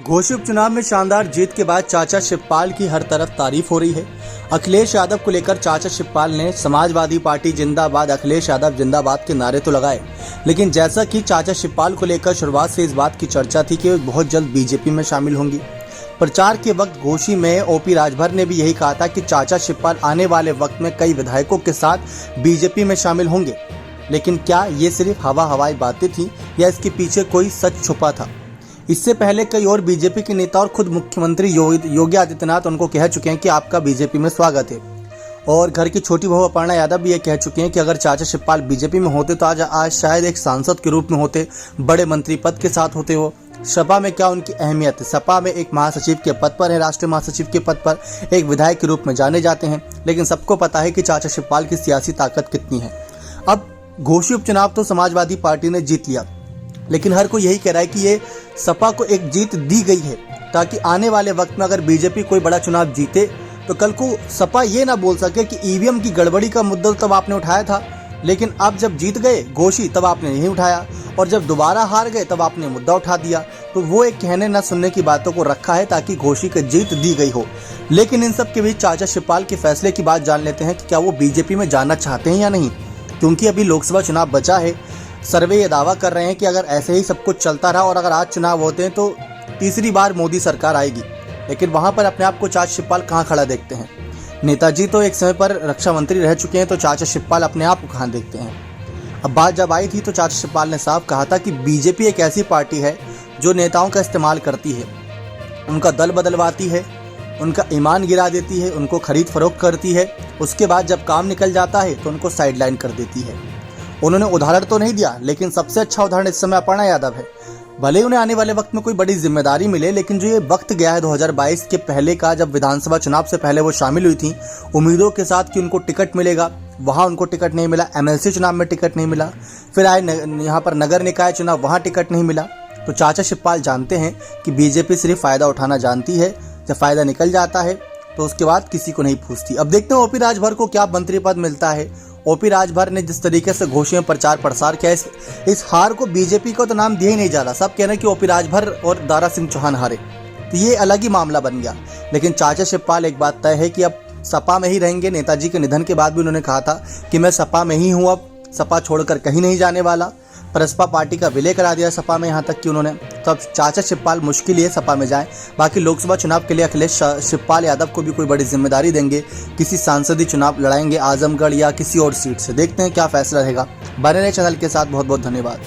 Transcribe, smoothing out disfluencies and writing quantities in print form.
घोसी उपचुनाव में शानदार जीत के बाद चाचा शिवपाल की हर तरफ तारीफ हो रही है। अखिलेश यादव को लेकर चाचा शिवपाल ने समाजवादी पार्टी जिंदाबाद, अखिलेश यादव जिंदाबाद के नारे तो लगाए, लेकिन जैसा कि चाचा शिवपाल को लेकर शुरुआत से इस बात की चर्चा थी कि वे बहुत जल्द बीजेपी में शामिल होंगी। प्रचार के वक्त घोसी में ओपी राजभर ने भी यही कहा था कि चाचा शिवपाल आने वाले वक्त में कई विधायकों के साथ बीजेपी में शामिल होंगे। लेकिन क्या ये सिर्फ हवाई बातें थी या इसके पीछे कोई सच छुपा था? इससे पहले कई और बीजेपी के नेता और खुद मुख्यमंत्री योगी आदित्यनाथ उनको कह चुके हैं कि आपका बीजेपी में स्वागत है। और घर की छोटी बहू अपर्णा यादव भी ये कह चुके हैं कि अगर चाचा शिवपाल बीजेपी में होते तो आज शायद एक सांसद के रूप में होते, बड़े मंत्री पद के साथ होते हो। सपा में क्या उनकी अहमियत है? सपा में एक महासचिव के पद पर है, राष्ट्रीय महासचिव के पद पर, एक विधायक के रूप में जाने जाते हैं। लेकिन सबको पता है कि चाचा शिवपाल की सियासी ताकत कितनी है। अब घोसी उपचुनाव तो समाजवादी पार्टी ने जीत लिया, लेकिन हर कोई यही कह रहा है कि ये सपा को एक जीत दी गई है ताकि आने वाले वक्त में अगर बीजेपी कोई बड़ा चुनाव जीते तो कल को सपा ये ना बोल सके कि ईवीएम की गड़बड़ी का मुद्दा तब आपने उठाया था, लेकिन अब जब जीत गए घोसी तब आपने नहीं उठाया, और जब दोबारा हार गए तब आपने मुद्दा उठा दिया। तो वो एक कहने न सुनने की बातों को रखा है ताकि घोसी को जीत दी गई हो। लेकिन इन सब के बीच चाचा शिवपाल के फैसले की बात जान लेते हैं कि क्या वो बीजेपी में जाना चाहते हैं या नहीं, क्योंकि अभी लोकसभा चुनाव बचा है। सर्वे ये दावा कर रहे हैं कि अगर ऐसे ही सब कुछ चलता रहा और अगर आज चुनाव होते हैं तो तीसरी बार मोदी सरकार आएगी। लेकिन वहां पर अपने आप को चाचा शिवपाल कहां खड़ा देखते हैं? नेताजी तो एक समय पर रक्षा मंत्री रह चुके हैं, तो चाचा शिवपाल अपने आप को कहां देखते हैं? अब बात जब आई थी तो चाचा शिवपाल ने साफ कहा था कि बीजेपी एक ऐसी पार्टी है जो नेताओं का इस्तेमाल करती है, उनका दल बदलवाती है, उनका ईमान गिरा देती है, उनको खरीद फरोख्त करती है, उसके बाद जब काम निकल जाता है तो उनको साइडलाइन कर देती है। उन्होंने उदाहरण तो नहीं दिया, लेकिन सबसे अच्छा उदाहरण इस समय अपर्णा यादव है। भले उन्हें आने वाले वक्त में कोई बड़ी जिम्मेदारी मिले, लेकिन जो ये वक्त गया है 2022 के पहले का, जब विधानसभा चुनाव से पहले वो शामिल हुई थी उम्मीदों के साथ कि उनको टिकट मिलेगा, वहाँ उनको टिकट नहीं मिला। एमएलसी चुनाव में टिकट नहीं मिला, फिर आए यहाँ पर नगर निकाय चुनाव, वहाँ टिकट नहीं मिला। तो चाचा शिवपाल जानते हैं कि बीजेपी सिर्फ फ़ायदा उठाना जानती है, जब फ़ायदा निकल जाता है तो उसके बाद किसी को नहीं पूछती। अब देखते हैं ओपी राजभर को क्या मंत्री पद मिलता है। ओपी राजभर ने जिस तरीके से घोसी में प्रचार प्रसार किया, इस हार को बीजेपी को तो नाम दिया ही नहीं जा रहा। सब कह रहे हैं कि ओपी राजभर और दारा सिंह चौहान हारे, तो ये अलग ही मामला बन गया। लेकिन चाचा शिवपाल एक बात तय है कि अब सपा में ही रहेंगे। नेताजी के निधन के बाद भी उन्होंने कहा था कि मैं सपा में ही हूँ, अब सपा छोड़कर कहीं नहीं जाने वाला। प्रसपा पार्टी का विलय करा दिया सपा में, यहाँ तक कि उन्होंने। तो अब चाचा शिवपाल मुश्किल है सपा में जाएं। बाकी लोकसभा चुनाव के लिए अखिलेश शिवपाल यादव को भी कोई बड़ी जिम्मेदारी देंगे, किसी सांसदीय चुनाव लड़ाएंगे आजमगढ़ या किसी और सीट से। देखते हैं क्या फैसला रहेगा। बने रहे चैनल के साथ। बहुत बहुत धन्यवाद।